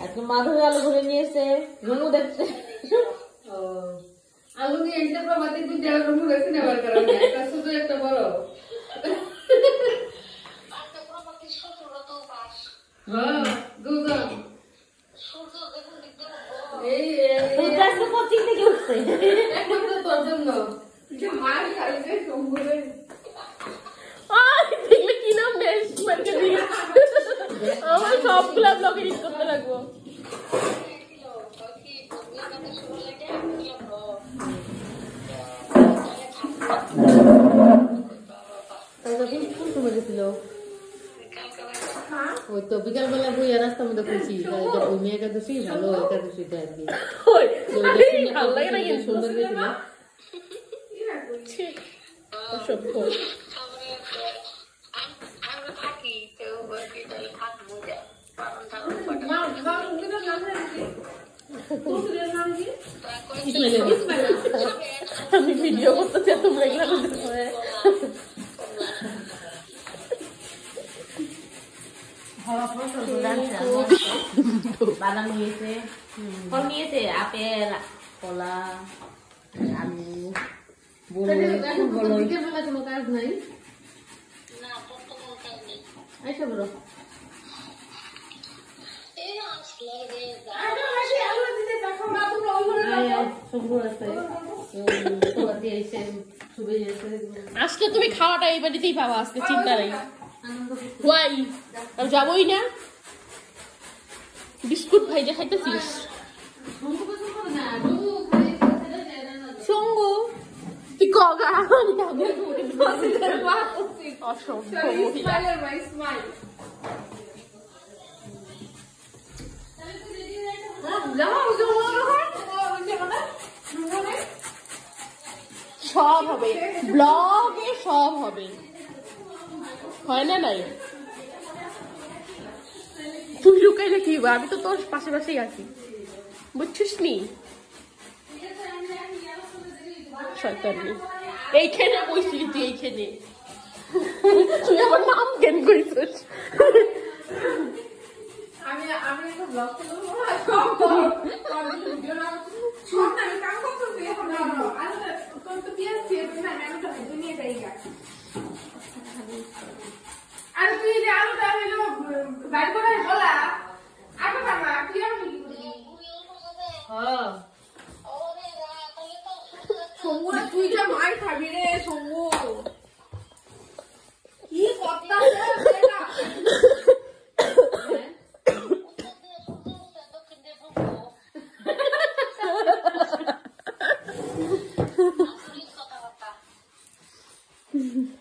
আজকে মাধবী আলু ভরে নিয়েছে, রুমু দেখছে। আলু নিয়ে এসে প্রভাতে দুধ দেওয়ার রুমু গেছে নেওয়ার কারণে একটা শুধু একটা বড় আমার সবগুলা ব্লগে রিড করতে লাগবো। ওই তো বিকাল বেলা বই রাস্তার মধ্যে খুঁজছি মেয়ে একাদশী ভালো একাদশীটা আর কি সুন্দর গেছিল। আমি ভিডিও করতেছি তোমরা এগুলো বাদাম নিয়েছে, ফল নিয়েছে, আপেল, কলা, আলু, কোনো কাজ নাই। আচ্ছা বলো আজকে তুমি খাওয়াটা এই বাড়িতেই পাবো, আজকে চিন্তা নেই। যাবই না, বিস্কুট ভাইজা খাইতেছিস সঙ্গ তুই কগা সব হবে ব্লগে, সব হবে, হয় না নাই? তুই লুকাইলে কি হবে, আমি তো তোর পাশে পাশেই আছি, বুঝছিস নি? শয়তানি এইখানে বসলি তুই, এইখানে তুই আমার নাম জ্ঞান করিস। তুই যা মার খাবি রে শম্ভু, কি কথা Mm-hmm.